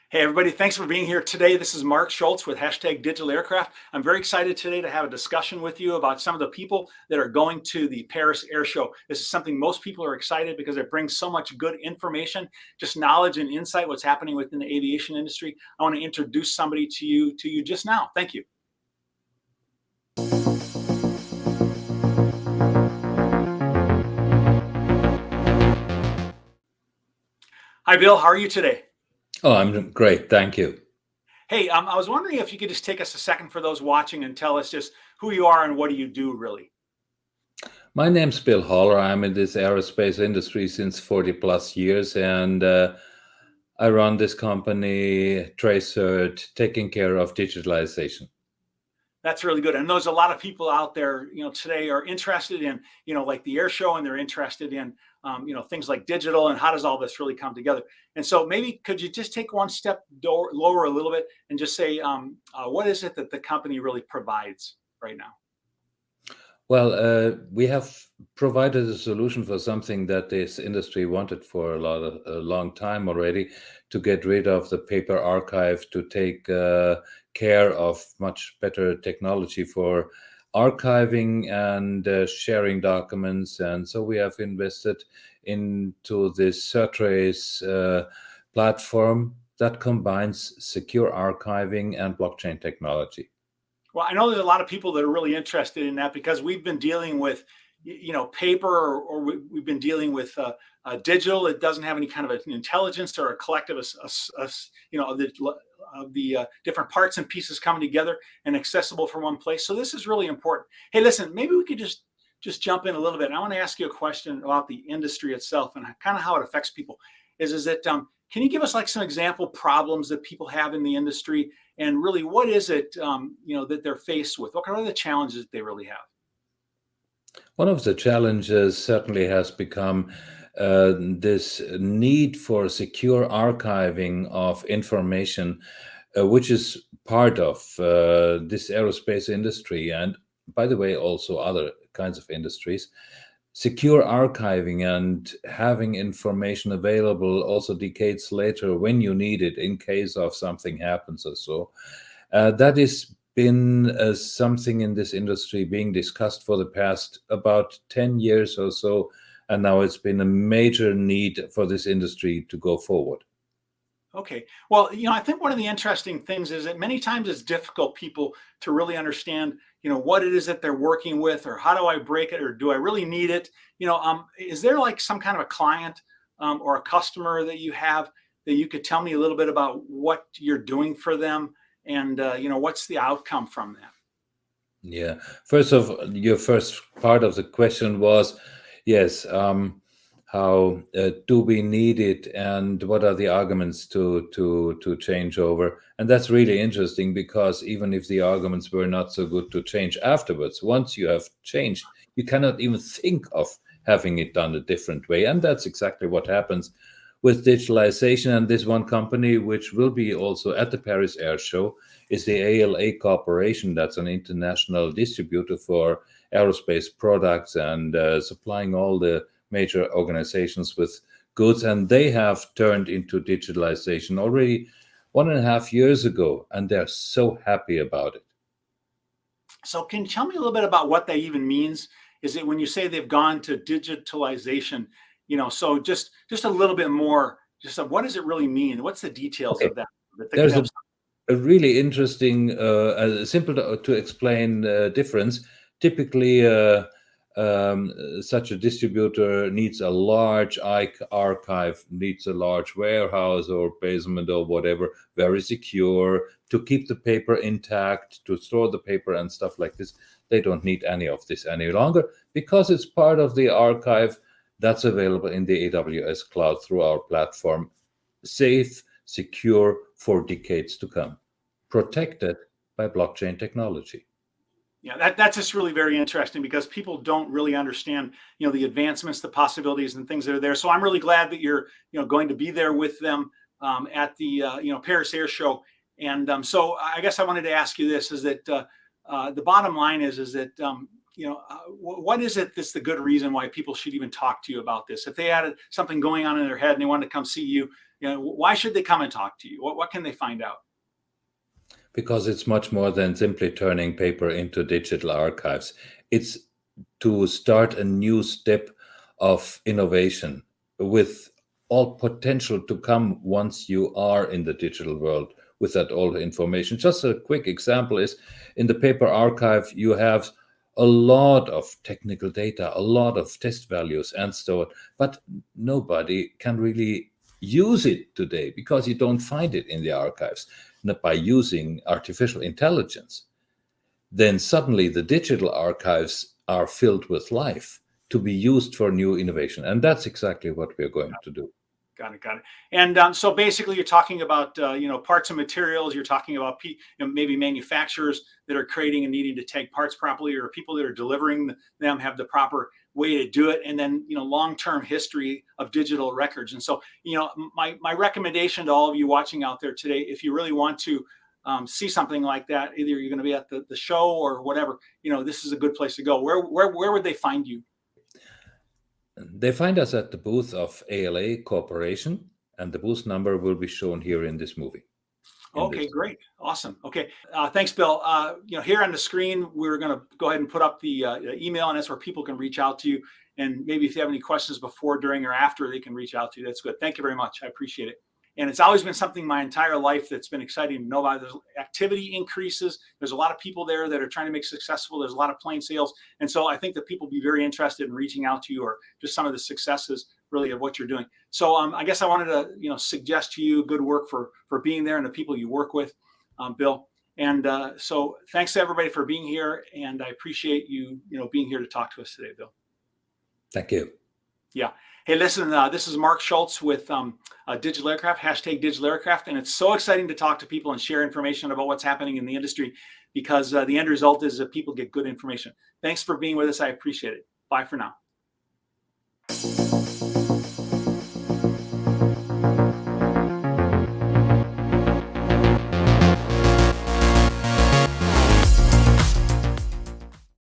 Hey, everybody, thanks for being here today. This is Mark Schultz with Digital Aircraft. I'm very excited today to have a discussion with you about some of the people that are going to the Paris Air Show. This is something most people are excited because it brings so much good information, just knowledge and insight, what's happening within the aviation industry. I want to introduce somebody to you just now. Thank you. Hi, Bill. How are you today? Oh, I'm great. Thank you. Hey, I was wondering if you could just take us a second for those watching and tell us just who you are and what do you do really? My name's Bill Holler. I'm in this aerospace industry since 40 plus years, and I run this company, TraCert, taking care of digitalization. That's really good. And there's a lot of people out there, today are interested in, like the air show, and they're interested in, things like digital and how does all this really come together. And so maybe could you just take one step lower a little bit and just say, what is it that the company really provides right now? Well, we have provided a solution for something that this industry wanted for a long time already, to get rid of the paper archive, to take care of much better technology for archiving and sharing documents. And so we have invested into this CertTrace platform that combines secure archiving and blockchain technology. Well, I know there's a lot of people that are really interested in that because we've been dealing with, paper, or we've been dealing with digital. It doesn't have any kind of an intelligence or a collective, of the different parts and pieces coming together and accessible from one place. So this is really important. Hey, listen, maybe we could just jump in a little bit. I want to ask you a question about the industry itself and kind of how it affects people. Is that can you give us like some example problems that people have in the industry, and really what is it that they're faced with? What are the challenges that they really have? One of the challenges certainly has become this need for secure archiving of information, which is part of this aerospace industry, and by the way, also other kinds of industries. Secure archiving and having information available also decades later when you need it in case of something happens or so. That has been something in this industry being discussed for the past about 10 years or so, and now it's been a major need for this industry to go forward. Okay. Well, I think one of the interesting things is that many times it's difficult people to really understand, what it is that they're working with, or how do I break it, or do I really need it? Is there like some kind of a client or a customer that you have that you could tell me a little bit about what you're doing for them, and what's the outcome from that? Yeah. First of your first part of the question was, yes, how do we need it, and what are the arguments to change over? And that's really interesting, because even if the arguments were not so good to change afterwards, once you have changed, you cannot even think of having it done a different way. And that's exactly what happens with digitalization. And this one company, which will be also at the Paris Air Show, is the ALA Corporation. That's an international distributor for aerospace products and supplying all the major organizations with goods. And they have turned into digitalization already 1.5 years ago, and they're so happy about it. So can you tell me a little bit about what that even means? Is it when you say they've gone to digitalization, so just a little bit more, just what does it really mean? What's the details Okay. of that? They could There's have a really interesting, simple to explain difference. Typically, such a distributor needs a large archive, needs a large warehouse or basement or whatever, very secure, to keep the paper intact, to store the paper and stuff like this. They don't need any of this any longer, because it's part of the archive that's available in the AWS cloud through our platform. Safe, secure for decades to come, protected by blockchain technology. Yeah, that's just really very interesting, because people don't really understand, the advancements, the possibilities, and things that are there. So I'm really glad that you're, going to be there with them at the, Paris Air Show. And so I guess I wanted to ask you this: is that the bottom line is that what is it that's the good reason why people should even talk to you about this? If they had something going on in their head and they wanted to come see you, why should they come and talk to you? What can they find out? Because it's much more than simply turning paper into digital archives. It's to start a new step of innovation with all potential to come once you are in the digital world with that old information. Just a quick example is in the paper archive, you have a lot of technical data, a lot of test values and so on, but nobody can really use it today because you don't find it in the archives. Not by using artificial intelligence, then suddenly the digital archives are filled with life to be used for new innovation. And that's exactly what we're going to do. Got it. Got it. And so basically, you're talking about parts and materials. You're talking about maybe manufacturers that are creating and needing to take parts properly, or people that are delivering them have the proper way to do it, and then long-term history of digital records. And so my recommendation to all of you watching out there today, if you really want to see something like that, either you're going to be at the show or whatever, this is a good place to go. Where would they find you? They find us at the booth of ALA Corporation, and the booth number will be shown here in this movie. Okay, great. Awesome. Okay. Thanks, Bill. Here on the screen, we're going to go ahead and put up the email, and that's where people can reach out to you. And maybe if you have any questions before, during, or after, they can reach out to you. That's good. Thank you very much. I appreciate it. And it's always been something my entire life that's been exciting to know about. There's activity increases. There's a lot of people there that are trying to make successful. There's a lot of plane sales. And so I think that people will be very interested in reaching out to you, or just some of the successes really of what you're doing. So I guess I wanted to, suggest to you good work for being there and the people you work with, Bill. And so thanks to everybody for being here. And I appreciate you, being here to talk to us today, Bill. Thank you. Yeah. Hey, listen, this is Mark Schultz with Digital Aircraft, #Digital Aircraft. And it's so exciting to talk to people and share information about what's happening in the industry, because the end result is that people get good information. Thanks for being with us. I appreciate it. Bye for now.